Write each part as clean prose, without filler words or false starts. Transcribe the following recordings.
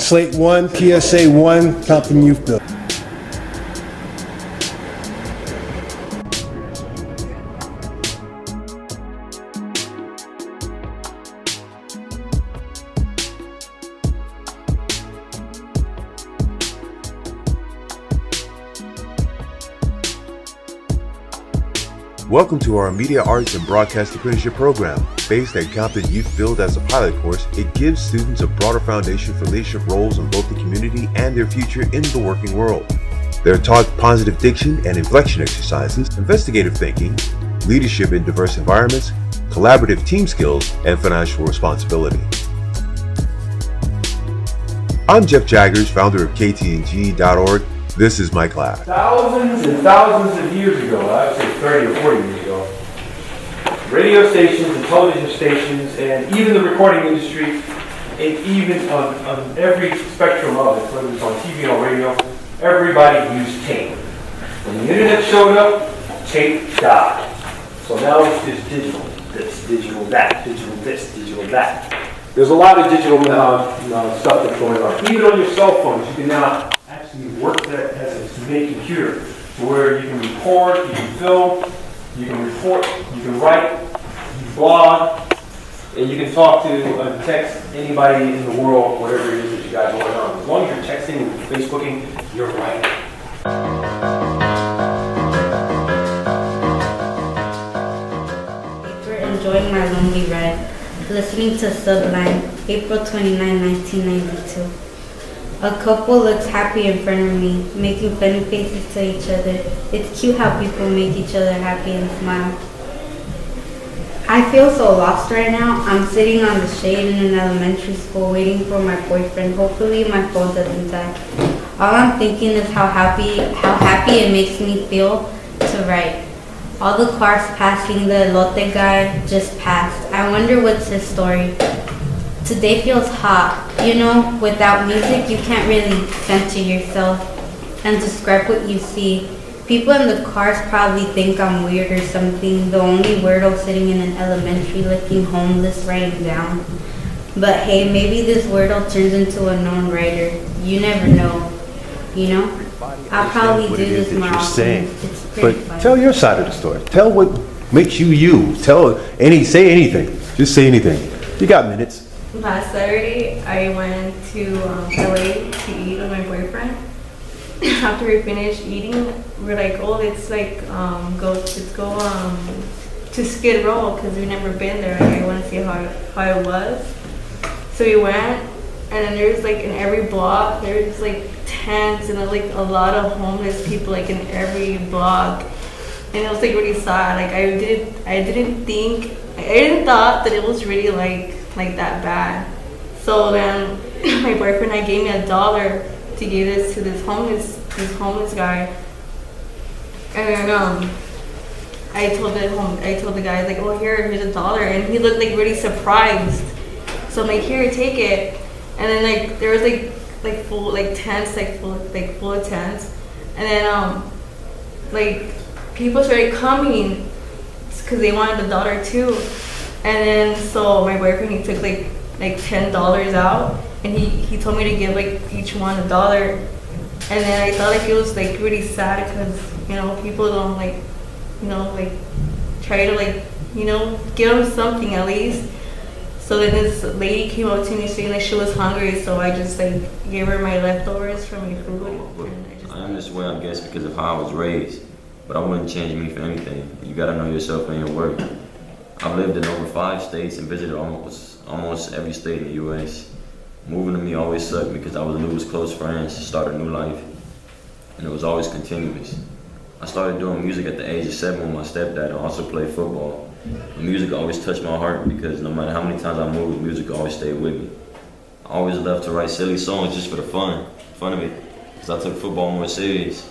Slate 1, PSA 1, Compton YouthBuild. Welcome to our Media Arts and Broadcast Apprenticeship program. Based at Compton YouthBuild as a pilot course, it gives students a broader foundation for leadership roles in both the community and their future in the working world. They're taught positive diction and inflection exercises, investigative thinking, leadership in diverse environments, collaborative team skills, and financial responsibility. I'm Jeff Jaggers, founder of KTNG.org. This is my class. Thousands and thousands of years ago, I would say 30 or 40 years ago, radio stations and television stations and even the recording industry, and even on every spectrum of it, whether it's on TV or radio, everybody used tape. When the internet showed up, tape died. So now it's just digital. This, digital that, digital this, digital that. There's a lot of digital stuff that's going on. Even on your cell phones, you can now actually work that as a main computer, to where you can record, you can film, you can report, you can write, you can blog, and you can talk to text anybody in the world, whatever it is that you got going on. As long as you're texting and Facebooking, you're writing. For enjoying my lonely ride, listening to Sublime, April 29, 1992. A couple looks happy in front of me, making funny faces to each other. It's cute how people make each other happy and smile. I feel so lost right now. I'm sitting on the shade in an elementary school waiting for my boyfriend. Hopefully my phone doesn't die. All I'm thinking is how happy it makes me feel to write. All the cars passing, the elote guy just passed. I wonder what's his story. Today feels hot. You know, without music, you can't really center yourself and describe what you see. People in the cars probably think I'm weird or something, the only weirdo sitting in an elementary looking homeless writing down. But hey, maybe this weirdo turns into a known writer. You never know, you know? I'll probably do this more often. It's pretty fun. Tell your side of the story. Tell what makes you you. Say anything. Just say anything. You got minutes. Last Saturday, I went to LA to eat with my boyfriend. After we finished eating, we're like, oh, let's go to Skid Row because we've never been there. I want to see how it was. So we went, and then there's like in every block there's like tents and like a lot of homeless people like in every block, and it was like really sad. Like I didn't thought that it was really like that bad. So then my boyfriend gave me $1 to give this to this homeless guy, and then I told the guy like, oh, here's $1, and he looked like really surprised. So I'm like, here, take it. And then like there was like full tents, full of tents, and then like people started coming because they wanted $1 too. And then so my boyfriend, he took like $10 out, and he told me to give like each one $1. And then I thought like it was like really sad because, you know, people don't try to give them something at least. So then this lady came up to me saying that she was hungry, so I just like gave her my leftovers from my food. I am this way, I guess, because of how I was raised, but I wouldn't change me for anything. You gotta know yourself and your work. I've lived in over 5 states and visited almost every state in the U.S. Moving to me always sucked because I was lose close friends to start a new life, and it was always continuous. I started doing music at the age of 7 with my stepdad and also played football. The music always touched my heart because no matter how many times I moved, music always stayed with me. I always loved to write silly songs just for the fun of it, because I took football more serious.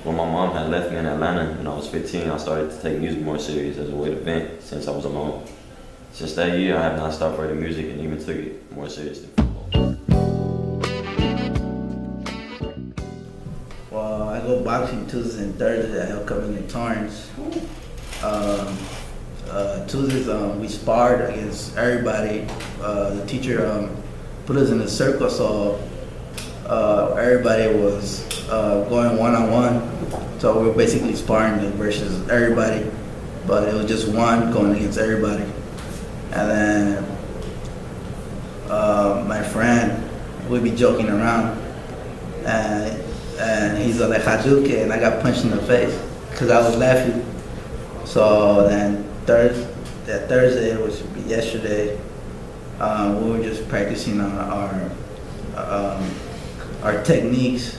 When my mom had left me in Atlanta when I was 15, I started to take music more serious as a way to vent since I was alone. Since that year, I have not stopped writing music and even took it more serious than football. Well, I go boxing Tuesdays and Thursdays at Hell Coming in Torrance. Tuesdays we sparred against everybody. The teacher put us in a circle, so everybody was going one-on-one. So we were basically sparring versus everybody, but it was just one going against everybody. And then my friend would be joking around, and he's like Hajuke, and I got punched in the face because I was laughing. So then Thursday, which would be yesterday, we were just practicing on our techniques.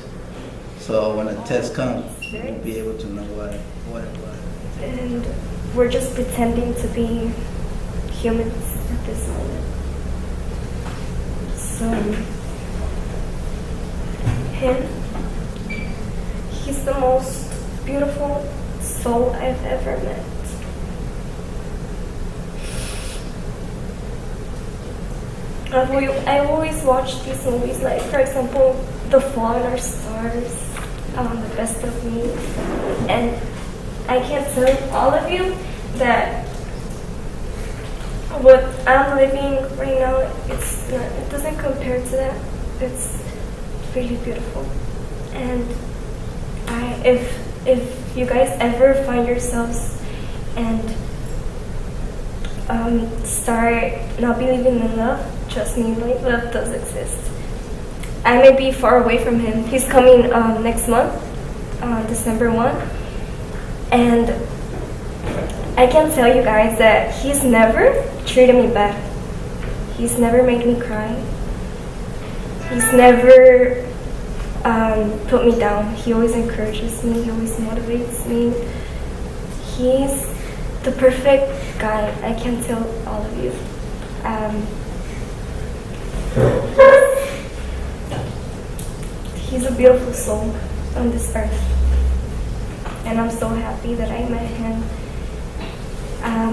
So when the test comes, we'll be able to know what it was. And we're just pretending to be humans at this moment. So, he's the most beautiful soul I've ever met. I always watch these movies, like for example, The Fault in Our Stars, The Best of Me, and I can't tell all of you that what I'm living right now, it doesn't compare to that. It's really beautiful. And if you guys ever find yourselves and start not believing in love, trust me, like, love does exist. I may be far away from him. He's coming next month, December 1, and I can tell you guys that he's never treated me bad. He's never made me cry. He's never put me down. He always encourages me. He always motivates me. He's the perfect guy. I can tell all of you. He's a beautiful soul on this earth. And I'm so happy that I met him.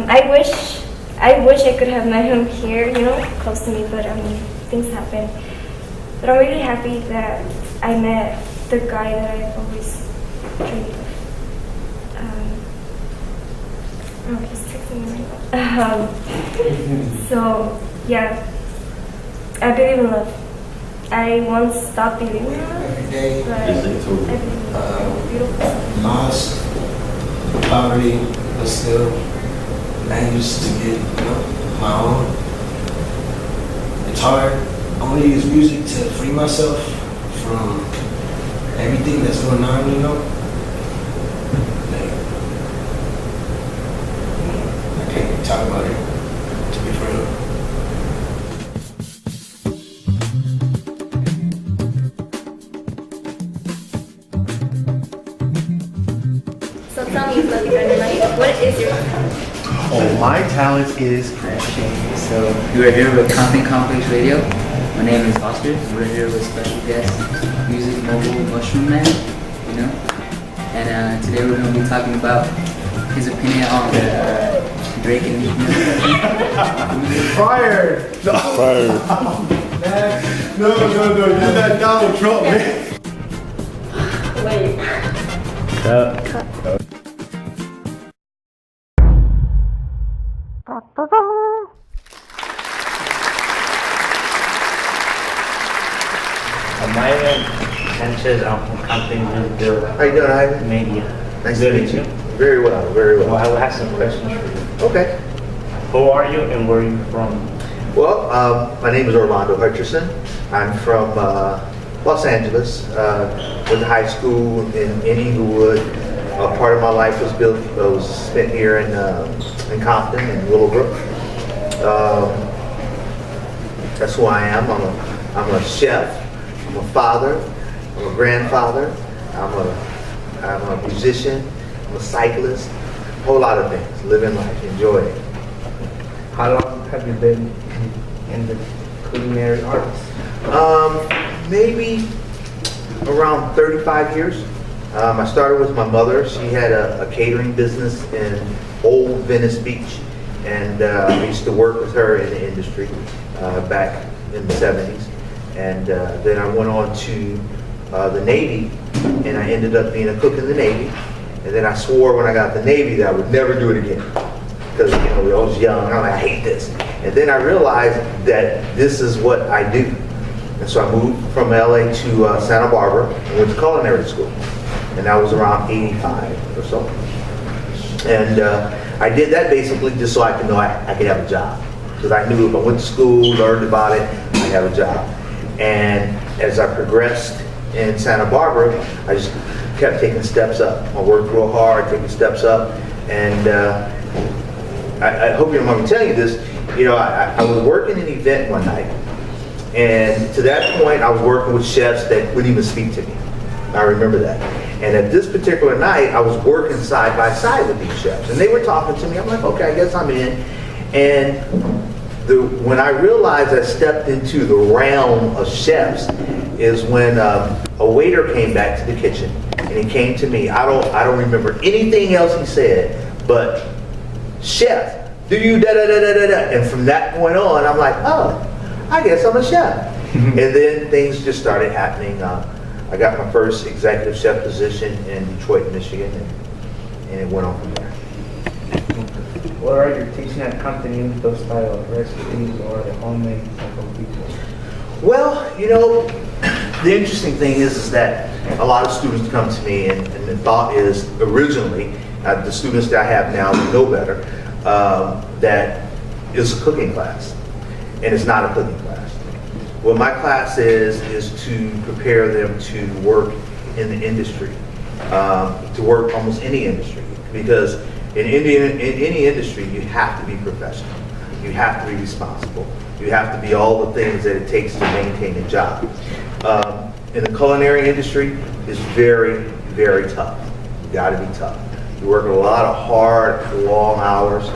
I wish I could have met him here, close to me, but things happen. But I'm really happy that I met the guy that I've always dreamed of. He's texting me right now. So, yeah, I believe in love. I once stopped believing in love. Every day, Yes, they told me. I believe in love. Beautiful. lost, poverty, but still managed to get, my own. It's hard. I want to use music to free myself from everything that's going on, Like, I can't talk about it, to be real. So tell me, what is your Oh, my talent is So we are here with Comtpon Radio. My name is Oscar. We're here with special guest, music mogul Mushroom Man, And today we're going to be talking about his opinion on Drake and fired. Fired. No, you're that Donald Trump, man. Wait. Cut. My name is Sanchez. I'm from Comtpon. How you doing, Ivan? Media. Nice Good to meet to you. you. Very well, very Well, well. I will have some questions for you. Okay. Who are you and where are you from? Well, my name is Orlando Hutcherson. I'm from Los Angeles. Went to high school in Inglewood. Part of my life was spent here in Compton and Willowbrook. That's who I am. I'm a chef. I'm a father. I'm a grandfather. I'm a musician. I'm a cyclist. A whole lot of things. Living life, enjoy it. How long have you been in the culinary arts? Maybe around 35 years. I started with my mother. She had a catering business in Old Venice Beach, and I used to work with her in the industry back in the 70s. And then I went on to the Navy, and I ended up being a cook in the Navy. And then I swore when I got the Navy that I would never do it again. Because, I was young, I'm like, I hate this. And then I realized that this is what I do. And so I moved from LA to Santa Barbara and went to culinary school. And that was around 85 or so. And I did that basically just so I could know I could have a job. Because I knew if I went to school, learned about it, I'd have a job. And as I progressed in Santa Barbara, I just kept taking steps up. I worked real hard, taking steps up. And I hope you don't mind me telling you this, I was working an event one night. And to that point, I was working with chefs that wouldn't even speak to me. I remember that. And at this particular night, I was working side by side with these chefs. And they were talking to me. I'm like, okay, I guess I'm in. And when I realized I stepped into the realm of chefs is when a waiter came back to the kitchen. And he came to me. I don't remember anything else he said, but chef, do you da-da-da-da-da-da? And from that point on, I'm like, oh, I guess I'm a chef. And then things just started happening. I got my first executive chef position in Detroit, Michigan, and it went on from there. What are your teaching at Compton YouthBuild style of recipes or the homemade type of people? Well, the interesting thing is that a lot of students come to me, and the thought is originally, the students that I have now know better, that it's a cooking class, and it's not a cooking class. What my class is to prepare them to work in the industry, to work almost any industry, because in any industry, you have to be professional. You have to be responsible. You have to be all the things that it takes to maintain a job. In the culinary industry, it's very, very tough. You gotta be tough. You work a lot of hard, long hours.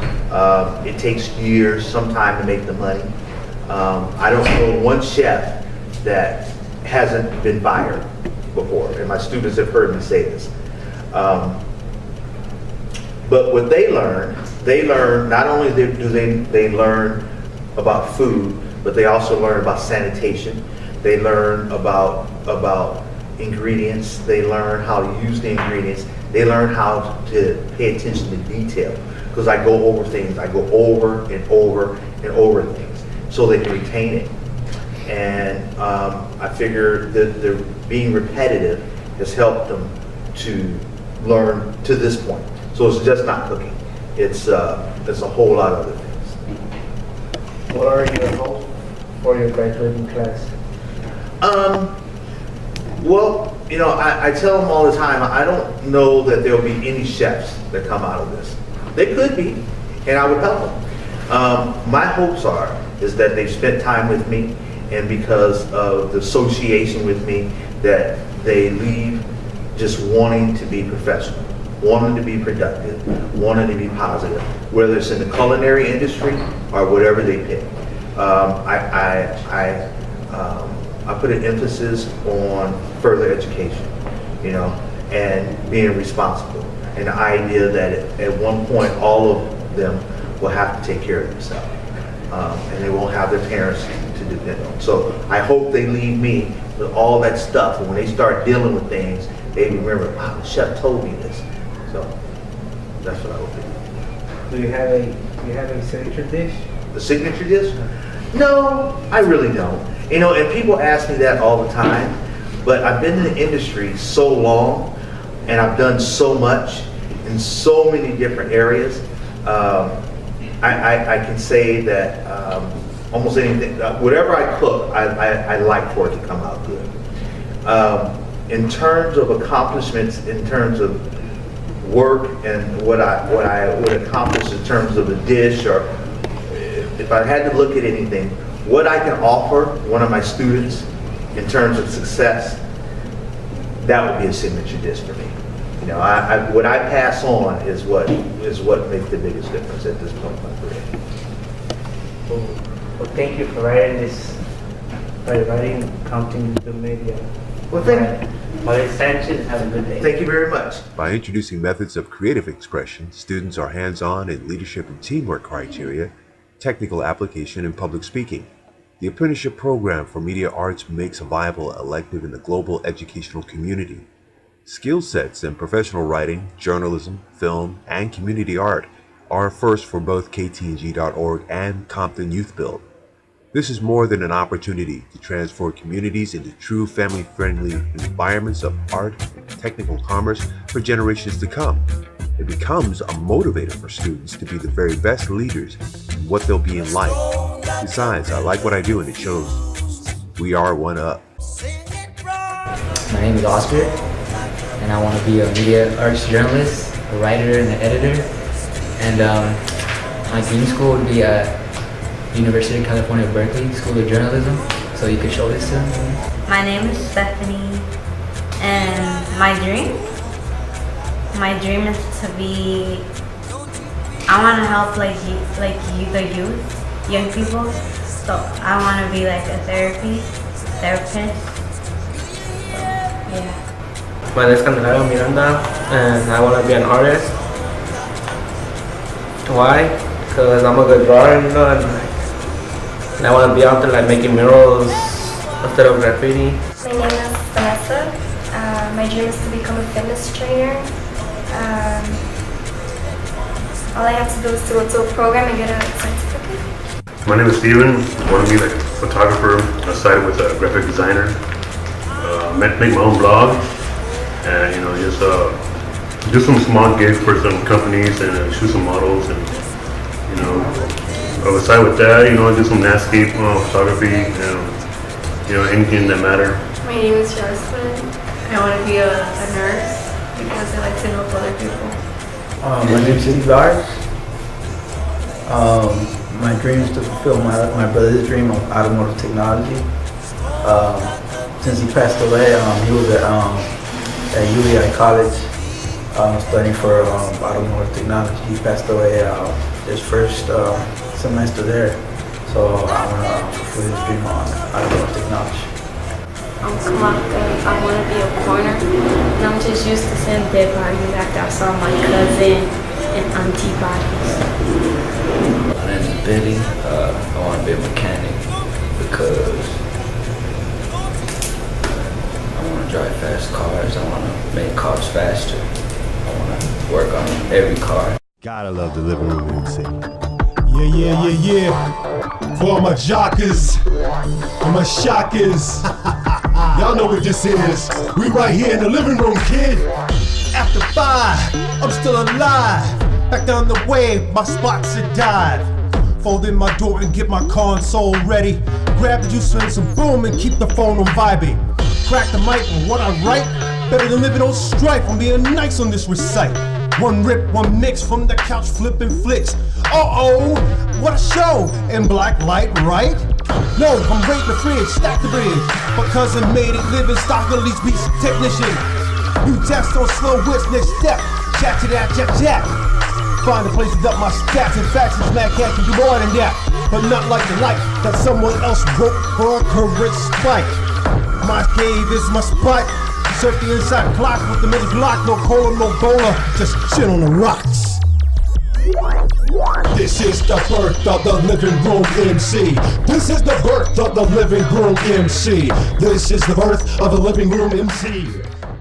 It takes years, some time to make the money. I don't know one chef that hasn't been fired before, and my students have heard me say this. But what they learn, not only do they learn about food, but they also learn about sanitation. They learn about ingredients. They learn how to use the ingredients. They learn how to pay attention to detail. Because I go over things. I go over and over and over things so they can retain it. And I figure that being repetitive has helped them to learn to this point. So it's just not cooking. It's a whole lot of other things. What are your hopes for your graduating class? Well, I tell them all the time, I don't know that there'll be any chefs that come out of this. They could be, and I would help them. My hopes is that they've spent time with me, and because of the association with me, that they leave just wanting to be professional, wanting to be productive, wanting to be positive, whether it's in the culinary industry or whatever they pick. I put an emphasis on further education, and being responsible, and the idea that at one point all of them will have to take care of themselves, and they won't have their parents to depend on. So I hope they leave me with all that stuff, and when they start dealing with things, they remember, wow, the chef told me this. So that's what I hope they do. Do you have a signature dish? The signature dish? No, I really don't. And people ask me that all the time, but I've been in the industry so long, and I've done so much in so many different areas. I can say that almost anything, whatever I cook, I like for it to come out good. In terms of accomplishments, in terms of work and what I would accomplish in terms of a dish, or if I had to look at anything, what I can offer one of my students in terms of success, that would be a signature dish for me. What I pass on is what makes the biggest difference at this point in my career. Well, thank you for writing Compton YouthBuild Media. Well, thank you. Father Sanchez, have a good day. Thank you very much. By introducing methods of creative expression, students are hands-on in leadership and teamwork criteria, technical application, and public speaking. The Apprenticeship program for Media Arts makes a viable elective in the global educational community. Skill sets in professional writing, journalism, film, and community art are a first for both ktng.org and Compton YouthBuild. This is more than an opportunity to transform communities into true family-friendly environments of art and technical commerce for generations to come. It becomes a motivator for students to be the very best leaders in what they'll be in life. Besides, I like what I do and it shows. We are one up. My name is Oscar, and I want to be a media arts journalist, a writer, and an editor. And my dream school would be University of California, Berkeley School of Journalism. So you could show this to them. My name is Stephanie, and my dream is to be. I want to help the youth, young people. So I want to be like a therapist. So, yeah. My name is Candelario Miranda, and I want to be an artist. Why? Because I'm a good drawer, you know, and I want to be out there like making murals instead of graffiti. My name is Vanessa. My dream is to become a fitness trainer. All I have to do is to go to a program and get a certificate. My name is Steven. I want to be like a photographer, aside with a graphic designer. Make my own blog, and just do some small gigs for some companies and shoot some models, and aside with that, do some landscape photography, anything that matter. My name is Jocelyn. I want to be a nurse because I like to help other people. My name is YouthBuild. My dream is to fulfill my brother's dream of automotive technology. Since he passed away, he was at UEI College studying for automotive technology. He passed away his first semester there. So I want to fulfill his dream on automotive technology. I'm Kamaka. I want to be a corner. And I'm just used to seeing dead bodies after I saw my cousin and auntie bodies. My name is Billy. I want to be a mechanic because I want to drive fast cars. I want to make cars faster. I want to work on every car. Gotta love the living room MC. Yeah. For all my jockers and my shockers. Y'all know what this is. We right here in the living room, kid. After 5, I'm still alive. Back down the way, my spot's a dive. Fold in my door and get my console ready. Grab the juice and some boom and keep the phone on vibing. Crack the mic on what I write. Better than living on strife. I'm being nice on this recite. One rip, one mix from the couch flipping flicks. Uh-oh, what a show! In black light, right? No, I'm raiding the fridge, stack the bridge. Because I made it, live in stock, at least be some technician. You test on slow wits, next step. Jack to that, jack. Find a place to dump my stats. In fact, this mad cat can do more than that. But not like the life that someone else broke for a current spike. My cave is my spot. Surf the inside clock with the middle block. No cola, no bowler, just shit on the rocks. This is the birth of the living room MC. This is the birth of the living room MC. This is the birth of the living room MC.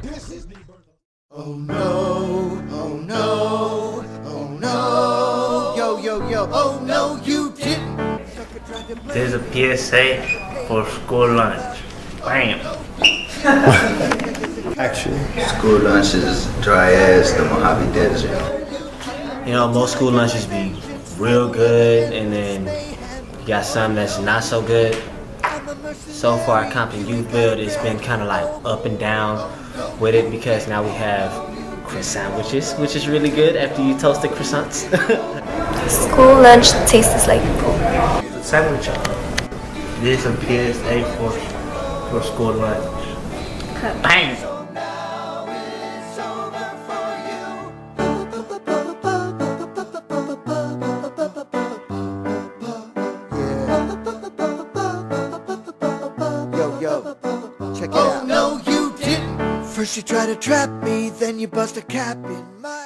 This is the birth of... Oh no, oh no, oh no, yo, oh no, you didn't. There's a PSA for school lunch. Bam. Actually, school lunch is dry as the Mojave Desert. Most school lunches be real good, and then you got some that's not so good. So far at Compton YouthBuild, it's been kind of like up and down with it because now we have croissant sandwiches, which is really good after you toast the croissants. School lunch tastes like poop. Sandwich. This is a PSA for school lunch. Bang! Check it out. Oh no, you didn't. First you try to trap me, then you bust a cap in my